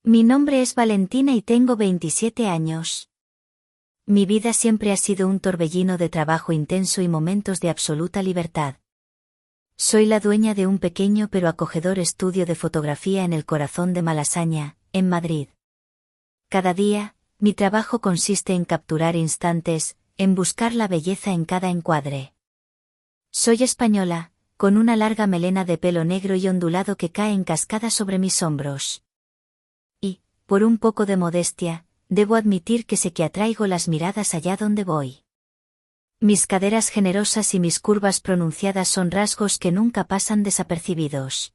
Mi nombre es Valentina y tengo 27 años. Mi vida siempre ha sido un torbellino de trabajo intenso y momentos de absoluta libertad. Soy la dueña de un pequeño pero acogedor estudio de fotografía en el corazón de Malasaña, en Madrid. Cada día, mi trabajo consiste en capturar instantes, en buscar la belleza en cada encuadre. Soy española, con una larga melena de pelo negro y ondulado que cae en cascada sobre mis hombros. Y, por un poco de modestia, debo admitir que sé que atraigo las miradas allá donde voy. Mis caderas generosas y mis curvas pronunciadas son rasgos que nunca pasan desapercibidos.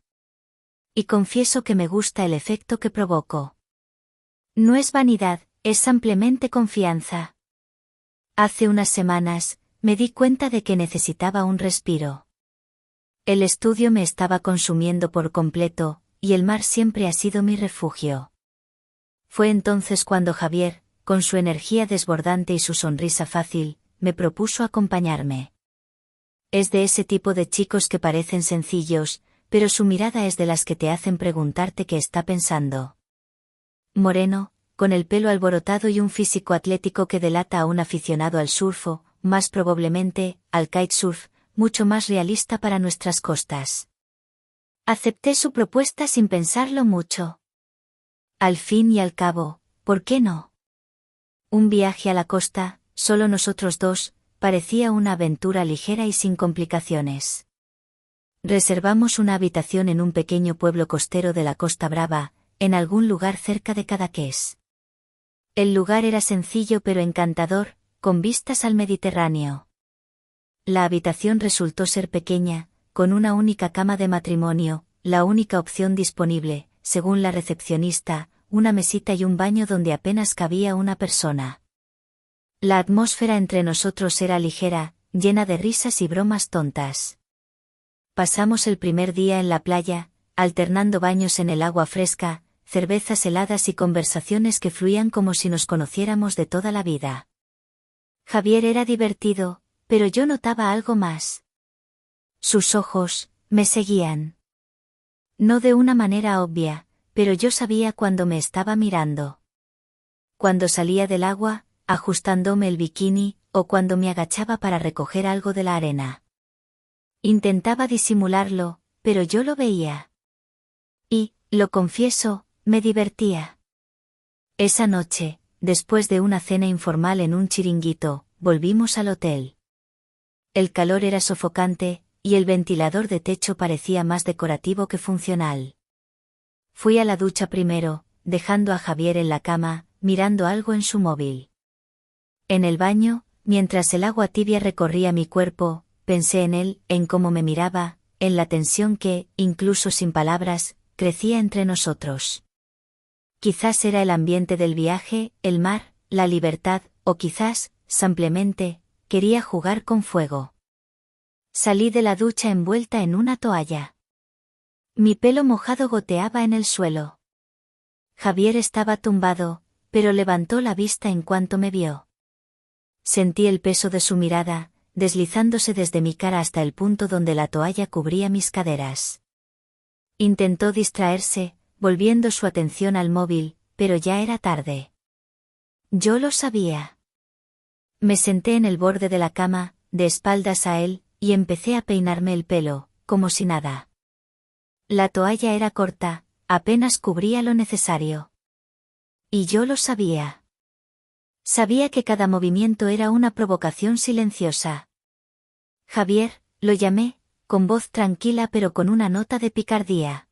Y confieso que me gusta el efecto que provoco. No es vanidad, es simplemente confianza. Hace unas semanas, me di cuenta de que necesitaba un respiro. El estudio me estaba consumiendo por completo, y el mar siempre ha sido mi refugio. Fue entonces cuando Javier, con su energía desbordante y su sonrisa fácil, me propuso acompañarme. Es de ese tipo de chicos que parecen sencillos, pero su mirada es de las que te hacen preguntarte qué está pensando. Moreno, con el pelo alborotado y un físico atlético que delata a un aficionado al surf o, más probablemente, al kitesurf, mucho más realista para nuestras costas. Acepté su propuesta sin pensarlo mucho. Al fin y al cabo, ¿por qué no? Un viaje a la costa, solo nosotros dos, parecía una aventura ligera y sin complicaciones. Reservamos una habitación en un pequeño pueblo costero de la Costa Brava, en algún lugar cerca de Cadaqués. El lugar era sencillo pero encantador, con vistas al Mediterráneo. La habitación resultó ser pequeña, con una única cama de matrimonio, la única opción disponible, según la recepcionista, una mesita y un baño donde apenas cabía una persona. La atmósfera entre nosotros era ligera, llena de risas y bromas tontas. Pasamos el primer día en la playa, alternando baños en el agua fresca, cervezas heladas y conversaciones que fluían como si nos conociéramos de toda la vida. Javier era divertido, pero yo notaba algo más. Sus ojos, me seguían. No de una manera obvia, pero yo sabía cuando me estaba mirando. Cuando salía del agua, ajustándome el bikini, o cuando me agachaba para recoger algo de la arena. Intentaba disimularlo, pero yo lo veía. Y, lo confieso, me divertía. Esa noche, después de una cena informal en un chiringuito, volvimos al hotel. El calor era sofocante, y el ventilador de techo parecía más decorativo que funcional. Fui a la ducha primero, dejando a Javier en la cama, mirando algo en su móvil. En el baño, mientras el agua tibia recorría mi cuerpo, pensé en él, en cómo me miraba, en la tensión que, incluso sin palabras, crecía entre nosotros. Quizás era el ambiente del viaje, el mar, la libertad, o quizás, simplemente, quería jugar con fuego. Salí de la ducha envuelta en una toalla. Mi pelo mojado goteaba en el suelo. Javier estaba tumbado, pero levantó la vista en cuanto me vio. Sentí el peso de su mirada, deslizándose desde mi cara hasta el punto donde la toalla cubría mis caderas. Intentó distraerse, volviendo su atención al móvil, pero ya era tarde. Yo lo sabía. Me senté en el borde de la cama, de espaldas a él, y empecé a peinarme el pelo, como si nada. La toalla era corta, apenas cubría lo necesario. Y yo lo sabía. Sabía que cada movimiento era una provocación silenciosa. Javier, lo llamé, con voz tranquila pero con una nota de picardía.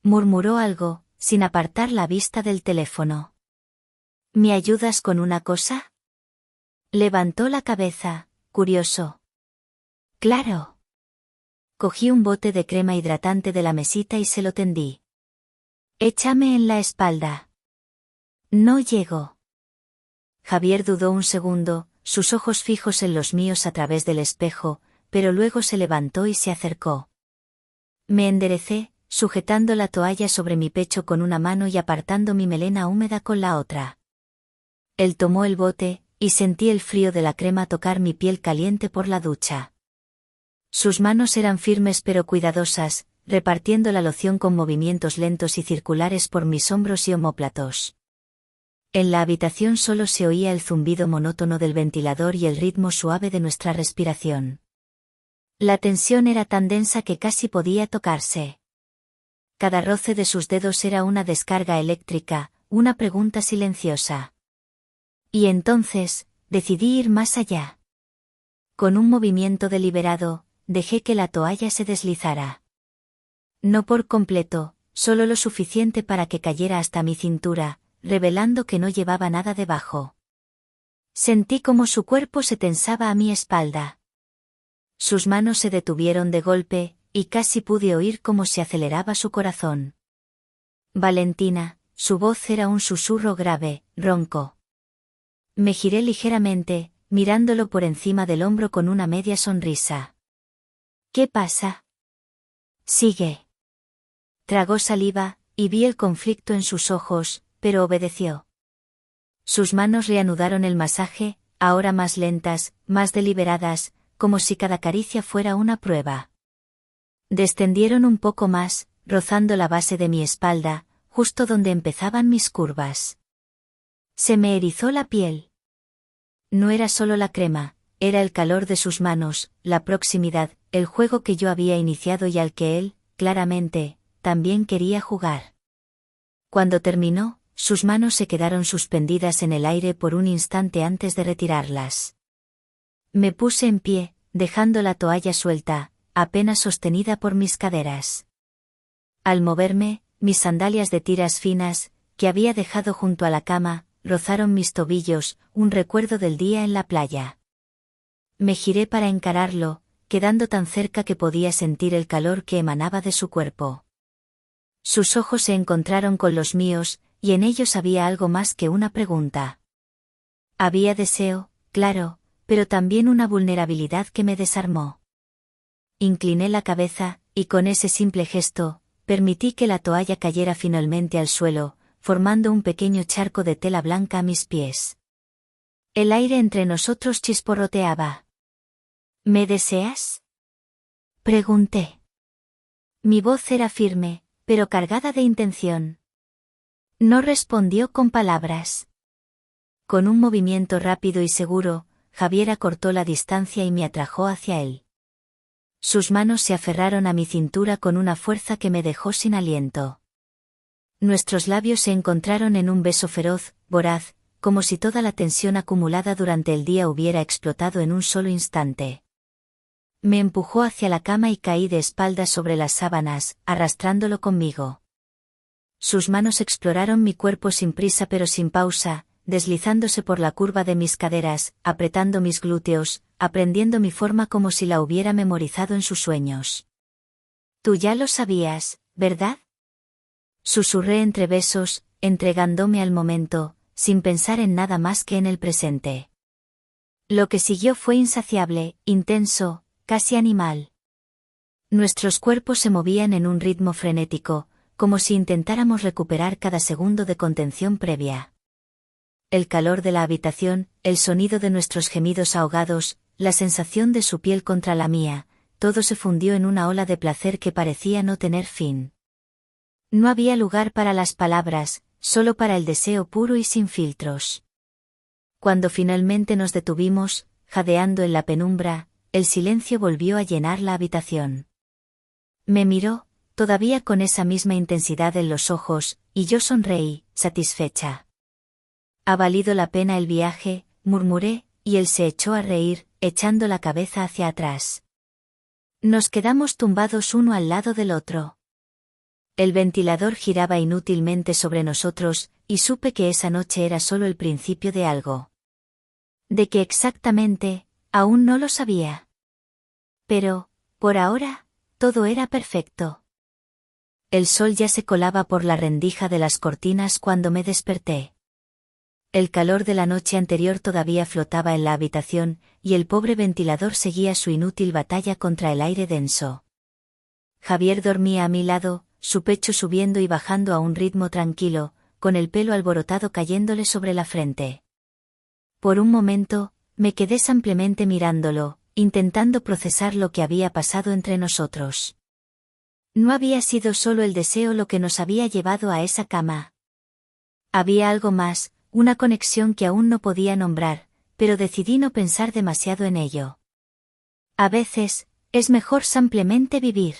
Murmuró algo, sin apartar la vista del teléfono. ¿Me ayudas con una cosa? Levantó la cabeza, curioso. Claro. Cogí un bote de crema hidratante de la mesita y se lo tendí. Échame en la espalda. No llego. Javier dudó un segundo, sus ojos fijos en los míos a través del espejo, pero luego se levantó y se acercó. Me enderecé, sujetando la toalla sobre mi pecho con una mano y apartando mi melena húmeda con la otra. Él tomó el bote, y sentí el frío de la crema tocar mi piel caliente por la ducha. Sus manos eran firmes pero cuidadosas, repartiendo la loción con movimientos lentos y circulares por mis hombros y omóplatos. En la habitación solo se oía el zumbido monótono del ventilador y el ritmo suave de nuestra respiración. La tensión era tan densa que casi podía tocarse. Cada roce de sus dedos era una descarga eléctrica, una pregunta silenciosa. Y entonces, decidí ir más allá. Con un movimiento deliberado, dejé que la toalla se deslizara. No por completo, solo lo suficiente para que cayera hasta mi cintura, revelando que no llevaba nada debajo. Sentí como su cuerpo se tensaba a mi espalda. Sus manos se detuvieron de golpe, y casi pude oír cómo se aceleraba su corazón. Valentina, su voz era un susurro grave, ronco. Me giré ligeramente, mirándolo por encima del hombro con una media sonrisa. ¿Qué pasa? Sigue. Tragó saliva, y vi el conflicto en sus ojos, pero obedeció. Sus manos reanudaron el masaje, ahora más lentas, más deliberadas, como si cada caricia fuera una prueba. Descendieron un poco más, rozando la base de mi espalda, justo donde empezaban mis curvas. Se me erizó la piel. No era solo la crema, era el calor de sus manos, la proximidad, el juego que yo había iniciado y al que él, claramente, también quería jugar. Cuando terminó, sus manos se quedaron suspendidas en el aire por un instante antes de retirarlas. Me puse en pie, dejando la toalla suelta, apenas sostenida por mis caderas. Al moverme, mis sandalias de tiras finas, que había dejado junto a la cama, rozaron mis tobillos, un recuerdo del día en la playa. Me giré para encararlo, quedando tan cerca que podía sentir el calor que emanaba de su cuerpo. Sus ojos se encontraron con los míos, y en ellos había algo más que una pregunta. Había deseo, claro, pero también una vulnerabilidad que me desarmó. Incliné la cabeza, y con ese simple gesto, permití que la toalla cayera finalmente al suelo, formando un pequeño charco de tela blanca a mis pies. El aire entre nosotros chisporroteaba. ¿Me deseas? Pregunté. Mi voz era firme, pero cargada de intención. No respondió con palabras. Con un movimiento rápido y seguro, Javier acortó la distancia y me atrajo hacia él. Sus manos se aferraron a mi cintura con una fuerza que me dejó sin aliento. Nuestros labios se encontraron en un beso feroz, voraz, como si toda la tensión acumulada durante el día hubiera explotado en un solo instante. Me empujó hacia la cama y caí de espaldas sobre las sábanas, arrastrándolo conmigo. Sus manos exploraron mi cuerpo sin prisa pero sin pausa, deslizándose por la curva de mis caderas, apretando mis glúteos, aprendiendo mi forma como si la hubiera memorizado en sus sueños. Tú ya lo sabías, ¿verdad? Susurré entre besos, entregándome al momento, sin pensar en nada más que en el presente. Lo que siguió fue insaciable, intenso, casi animal. Nuestros cuerpos se movían en un ritmo frenético, como si intentáramos recuperar cada segundo de contención previa. El calor de la habitación, el sonido de nuestros gemidos ahogados, la sensación de su piel contra la mía, todo se fundió en una ola de placer que parecía no tener fin. No había lugar para las palabras, solo para el deseo puro y sin filtros. Cuando finalmente nos detuvimos, jadeando en la penumbra, el silencio volvió a llenar la habitación. Me miró, todavía con esa misma intensidad en los ojos, y yo sonreí, satisfecha. Ha valido la pena el viaje, murmuré, y él se echó a reír, echando la cabeza hacia atrás. Nos quedamos tumbados uno al lado del otro. El ventilador giraba inútilmente sobre nosotros, y supe que esa noche era solo el principio de algo. ¿De qué exactamente? Aún no lo sabía. Pero, por ahora, todo era perfecto. El sol ya se colaba por la rendija de las cortinas cuando me desperté. El calor de la noche anterior todavía flotaba en la habitación, y el pobre ventilador seguía su inútil batalla contra el aire denso. Javier dormía a mi lado, su pecho subiendo y bajando a un ritmo tranquilo, con el pelo alborotado cayéndole sobre la frente. Por un momento, me quedé simplemente mirándolo, intentando procesar lo que había pasado entre nosotros. No había sido solo el deseo lo que nos había llevado a esa cama. Había algo más, una conexión que aún no podía nombrar, pero decidí no pensar demasiado en ello. A veces, es mejor simplemente vivir.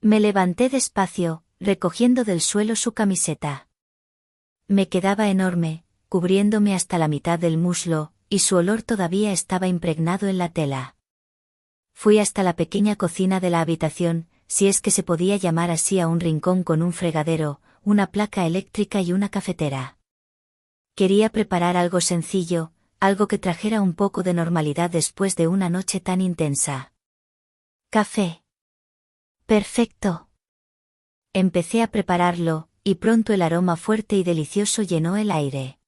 Me levanté despacio, recogiendo del suelo su camiseta. Me quedaba enorme, cubriéndome hasta la mitad del muslo, y su olor todavía estaba impregnado en la tela. Fui hasta la pequeña cocina de la habitación, si es que se podía llamar así a un rincón con un fregadero, una placa eléctrica y una cafetera. Quería preparar algo sencillo, algo que trajera un poco de normalidad después de una noche tan intensa. Café. Perfecto. Empecé a prepararlo, y pronto el aroma fuerte y delicioso llenó el aire.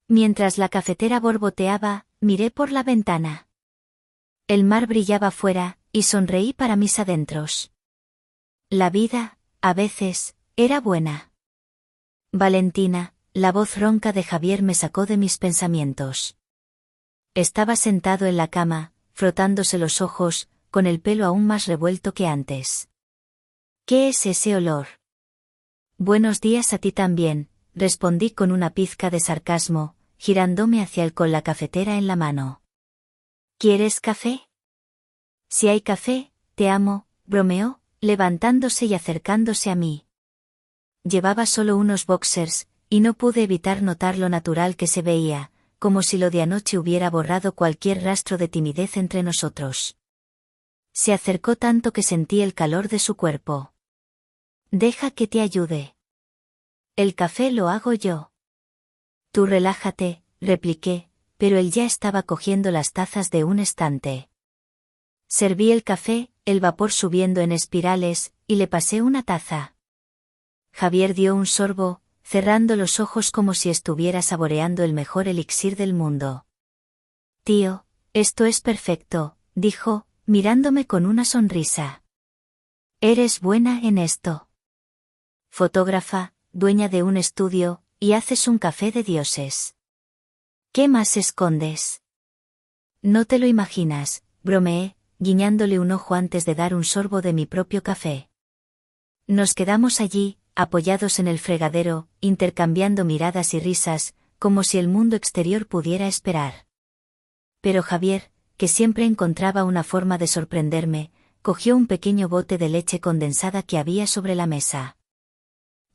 Mientras la cafetera borboteaba, miré por la ventana. El mar brillaba fuera, y sonreí para mis adentros. La vida, a veces, era buena. Valentina, la voz ronca de Javier me sacó de mis pensamientos. Estaba sentado en la cama, frotándose los ojos, con el pelo aún más revuelto que antes. ¿Qué es ese olor? Buenos días a ti también, respondí con una pizca de sarcasmo, girándome hacia él con la cafetera en la mano. ¿Quieres café? Si hay café, te amo, bromeó, levantándose y acercándose a mí. Llevaba solo unos boxers, y no pude evitar notar lo natural que se veía, como si lo de anoche hubiera borrado cualquier rastro de timidez entre nosotros. Se acercó tanto que sentí el calor de su cuerpo. Deja que te ayude. El café lo hago yo. Tú relájate, repliqué, pero él ya estaba cogiendo las tazas de un estante. Serví el café, el vapor subiendo en espirales, y le pasé una taza. Javier dio un sorbo, cerrando los ojos como si estuviera saboreando el mejor elixir del mundo. Tío, esto es perfecto, dijo, mirándome con una sonrisa. Eres buena en esto. Fotógrafa, dueña de un estudio, y haces un café de dioses. ¿Qué más escondes? No te lo imaginas, bromeé, guiñándole un ojo antes de dar un sorbo de mi propio café. Nos quedamos allí, apoyados en el fregadero, intercambiando miradas y risas, como si el mundo exterior pudiera esperar. Pero Javier, que siempre encontraba una forma de sorprenderme, cogió un pequeño bote de leche condensada que había sobre la mesa.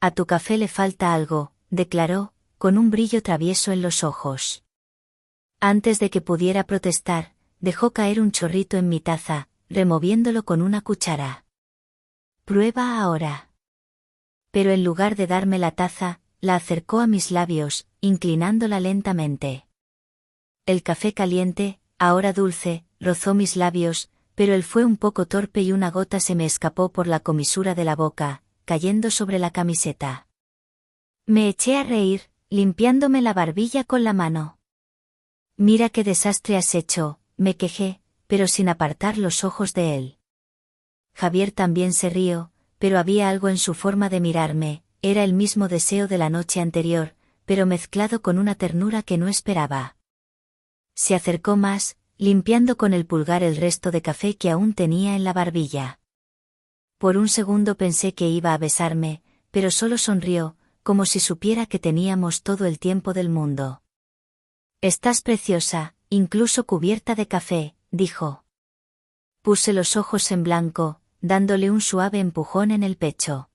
A tu café le falta algo, declaró, con un brillo travieso en los ojos. Antes de que pudiera protestar, dejó caer un chorrito en mi taza, removiéndolo con una cuchara. Prueba ahora. Pero en lugar de darme la taza, la acercó a mis labios, inclinándola lentamente. El café caliente, ahora dulce, rozó mis labios, pero él fue un poco torpe y una gota se me escapó por la comisura de la boca, cayendo sobre la camiseta. Me eché a reír, limpiándome la barbilla con la mano. Mira qué desastre has hecho, me quejé, pero sin apartar los ojos de él. Javier también se rió, pero había algo en su forma de mirarme, era el mismo deseo de la noche anterior, pero mezclado con una ternura que no esperaba. Se acercó más, limpiando con el pulgar el resto de café que aún tenía en la barbilla. Por un segundo pensé que iba a besarme, pero solo sonrió, como si supiera que teníamos todo el tiempo del mundo. Estás preciosa, incluso cubierta de café, dijo. Puse los ojos en blanco, dándole un suave empujón en el pecho.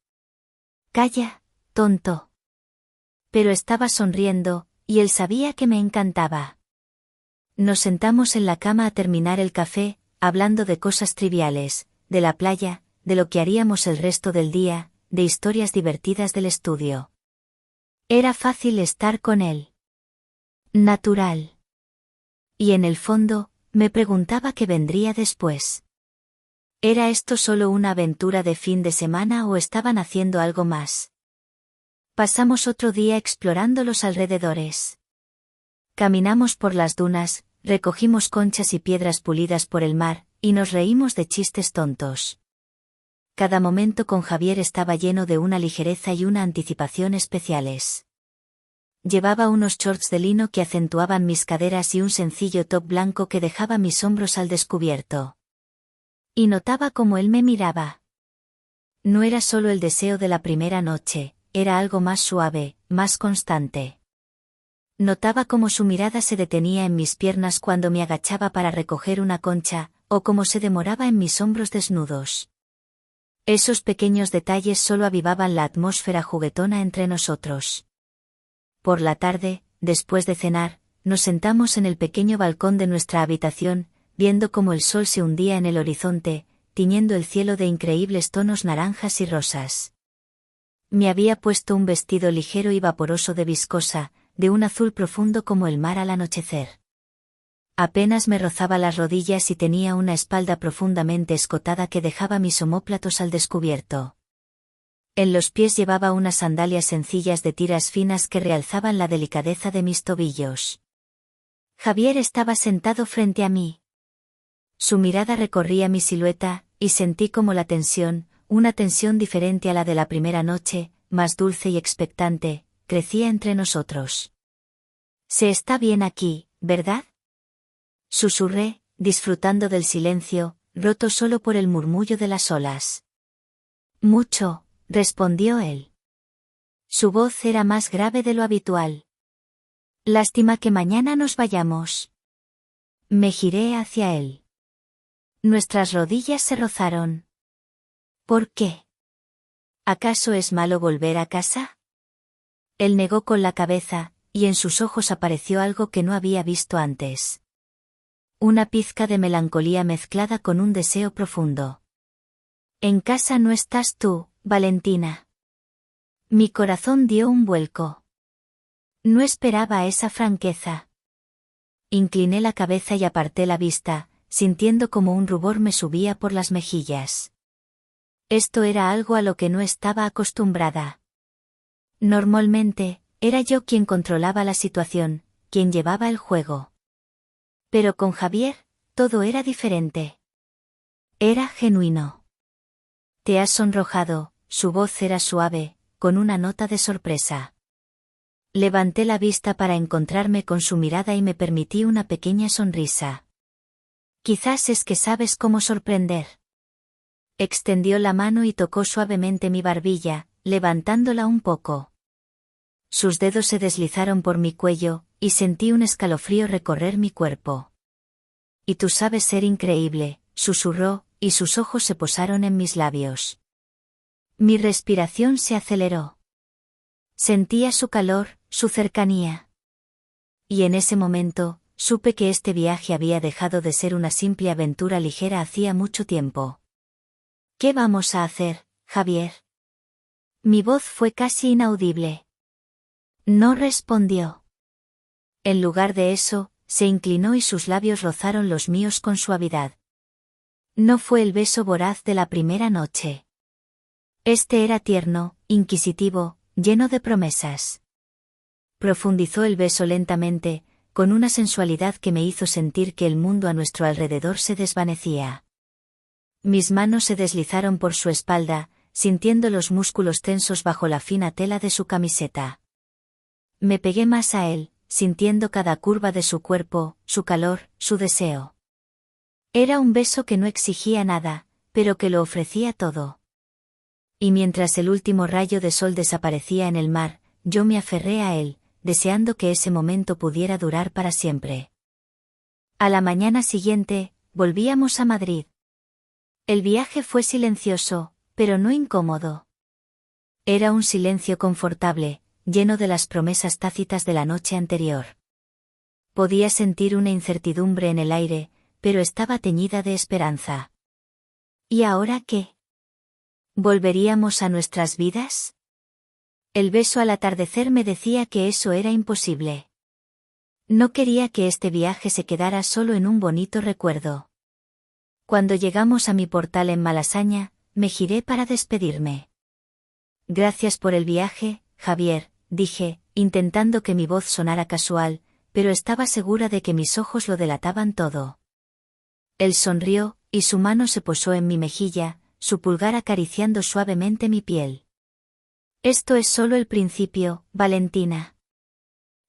Calla, tonto. Pero estaba sonriendo, y él sabía que me encantaba. Nos sentamos en la cama a terminar el café, hablando de cosas triviales, de la playa, de lo que haríamos el resto del día, de historias divertidas del estudio. Era fácil estar con él. Natural. Y en el fondo, me preguntaba qué vendría después. ¿Era esto solo una aventura de fin de semana o estaban haciendo algo más? Pasamos otro día explorando los alrededores. Caminamos por las dunas, recogimos conchas y piedras pulidas por el mar, y nos reímos de chistes tontos. Cada momento con Javier estaba lleno de una ligereza y una anticipación especiales. Llevaba unos shorts de lino que acentuaban mis caderas y un sencillo top blanco que dejaba mis hombros al descubierto. Y notaba cómo él me miraba. No era solo el deseo de la primera noche, era algo más suave, más constante. Notaba cómo su mirada se detenía en mis piernas cuando me agachaba para recoger una concha, o cómo se demoraba en mis hombros desnudos. Esos pequeños detalles solo avivaban la atmósfera juguetona entre nosotros. Por la tarde, después de cenar, nos sentamos en el pequeño balcón de nuestra habitación, viendo cómo el sol se hundía en el horizonte, tiñendo el cielo de increíbles tonos naranjas y rosas. Me había puesto un vestido ligero y vaporoso de viscosa, de un azul profundo como el mar al anochecer. Apenas me rozaba las rodillas y tenía una espalda profundamente escotada que dejaba mis omóplatos al descubierto. En los pies llevaba unas sandalias sencillas de tiras finas que realzaban la delicadeza de mis tobillos. Javier estaba sentado frente a mí. Su mirada recorría mi silueta, y sentí como la tensión, una tensión diferente a la de la primera noche, más dulce y expectante, crecía entre nosotros. Se está bien aquí, ¿verdad? Susurré, disfrutando del silencio, roto solo por el murmullo de las olas. Mucho, respondió él. Su voz era más grave de lo habitual. Lástima que mañana nos vayamos. Me giré hacia él. Nuestras rodillas se rozaron. ¿Por qué? ¿Acaso es malo volver a casa? Él negó con la cabeza, y en sus ojos apareció algo que no había visto antes. Una pizca de melancolía mezclada con un deseo profundo. En casa no estás tú, Valentina. Mi corazón dio un vuelco. No esperaba esa franqueza. Incliné la cabeza y aparté la vista, sintiendo como un rubor me subía por las mejillas. Esto era algo a lo que no estaba acostumbrada. Normalmente, era yo quien controlaba la situación, quien llevaba el juego. Pero con Javier, todo era diferente. Era genuino. Te has sonrojado, su voz era suave, con una nota de sorpresa. Levanté la vista para encontrarme con su mirada y me permití una pequeña sonrisa. Quizás es que sabes cómo sorprender. Extendió la mano y tocó suavemente mi barbilla, levantándola un poco. Sus dedos se deslizaron por mi cuello, y sentí un escalofrío recorrer mi cuerpo. Y tú sabes ser increíble, susurró, y sus ojos se posaron en mis labios. Mi respiración se aceleró. Sentía su calor, su cercanía. Y en ese momento, supe que este viaje había dejado de ser una simple aventura ligera hacía mucho tiempo. ¿Qué vamos a hacer, Javier? Mi voz fue casi inaudible. No respondió. En lugar de eso, se inclinó y sus labios rozaron los míos con suavidad. No fue el beso voraz de la primera noche. Este era tierno, inquisitivo, lleno de promesas. Profundizó el beso lentamente, con una sensualidad que me hizo sentir que el mundo a nuestro alrededor se desvanecía. Mis manos se deslizaron por su espalda, sintiendo los músculos tensos bajo la fina tela de su camiseta. Me pegué más a él, sintiendo cada curva de su cuerpo, su calor, su deseo. Era un beso que no exigía nada, pero que lo ofrecía todo. Y mientras el último rayo de sol desaparecía en el mar, yo me aferré a él, deseando que ese momento pudiera durar para siempre. A la mañana siguiente, volvíamos a Madrid. El viaje fue silencioso, pero no incómodo. Era un silencio confortable, lleno de las promesas tácitas de la noche anterior. Podía sentir una incertidumbre en el aire, pero estaba teñida de esperanza. ¿Y ahora qué? ¿Volveríamos a nuestras vidas? El beso al atardecer me decía que eso era imposible. No quería que este viaje se quedara solo en un bonito recuerdo. Cuando llegamos a mi portal en Malasaña, me giré para despedirme. Gracias por el viaje, Javier, dije, intentando que mi voz sonara casual, pero estaba segura de que mis ojos lo delataban todo. Él sonrió, y su mano se posó en mi mejilla, su pulgar acariciando suavemente mi piel. Esto es solo el principio, Valentina.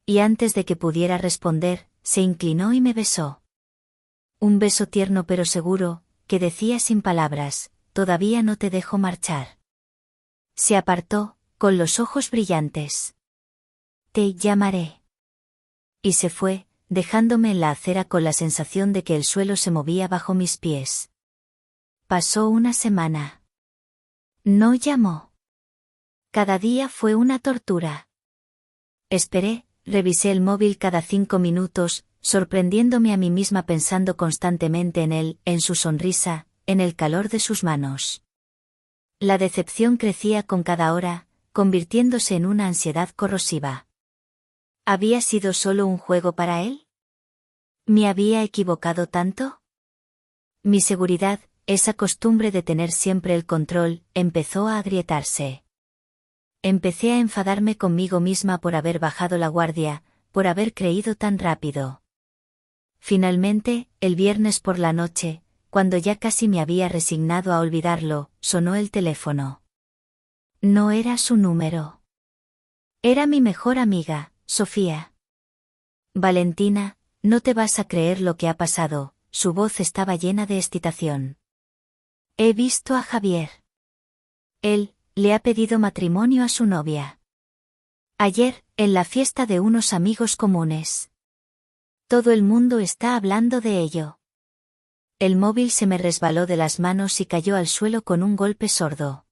Y antes de que pudiera responder, se inclinó y me besó. Un beso tierno pero seguro, que decía sin palabras, todavía no te dejo marchar. Se apartó, con los ojos brillantes. Te llamaré. Y se fue, dejándome en la acera con la sensación de que el suelo se movía bajo mis pies. Pasó una semana. No llamó. Cada día fue una tortura. Esperé, revisé el móvil cada 5 minutos, sorprendiéndome a mí misma pensando constantemente en él, en su sonrisa, en el calor de sus manos. La decepción crecía con cada hora, convirtiéndose en una ansiedad corrosiva. ¿Había sido solo un juego para él? ¿Me había equivocado tanto? Mi seguridad, esa costumbre de tener siempre el control, empezó a agrietarse. Empecé a enfadarme conmigo misma por haber bajado la guardia, por haber creído tan rápido. Finalmente, el viernes por la noche, cuando ya casi me había resignado a olvidarlo, sonó el teléfono. No era su número. Era mi mejor amiga, Sofía. Valentina, no te vas a creer lo que ha pasado, su voz estaba llena de excitación. He visto a Javier. Él le ha pedido matrimonio a su novia. Ayer, en la fiesta de unos amigos comunes. Todo el mundo está hablando de ello. El móvil se me resbaló de las manos y cayó al suelo con un golpe sordo.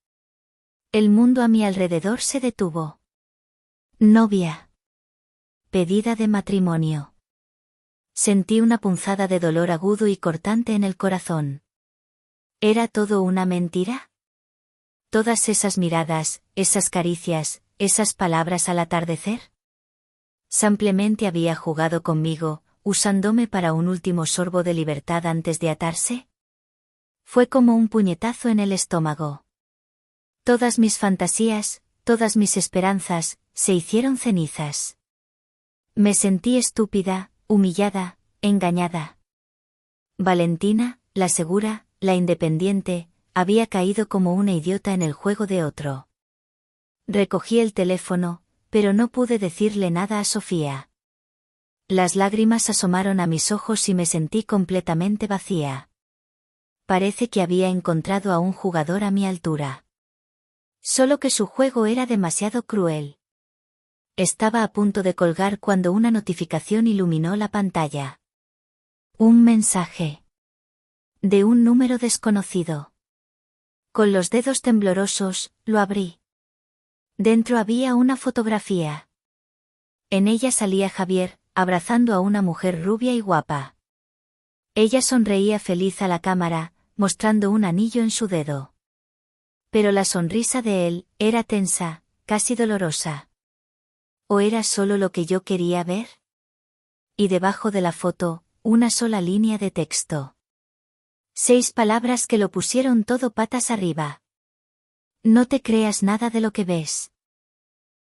El mundo a mi alrededor se detuvo. Novia. Pedida de matrimonio. Sentí una punzada de dolor agudo y cortante en el corazón. ¿Era todo una mentira? Todas esas miradas, esas caricias, esas palabras al atardecer. ¿Simplemente había jugado conmigo, usándome para un último sorbo de libertad antes de atarse? Fue como un puñetazo en el estómago. Todas mis fantasías, todas mis esperanzas, se hicieron cenizas. Me sentí estúpida, humillada, engañada. Valentina, la segura, la independiente, había caído como una idiota en el juego de otro. Recogí el teléfono, pero no pude decirle nada a Sofía. Las lágrimas asomaron a mis ojos y me sentí completamente vacía. Parece que había encontrado a un jugador a mi altura. Solo que su juego era demasiado cruel. Estaba a punto de colgar cuando una notificación iluminó la pantalla. Un mensaje. De un número desconocido. Con los dedos temblorosos, lo abrí. Dentro había una fotografía. En ella salía Javier, abrazando a una mujer rubia y guapa. Ella sonreía feliz a la cámara, mostrando un anillo en su dedo. Pero la sonrisa de él era tensa, casi dolorosa. ¿O era solo lo que yo quería ver? Y debajo de la foto, una sola línea de texto. 6 palabras que lo pusieron todo patas arriba. No te creas nada de lo que ves.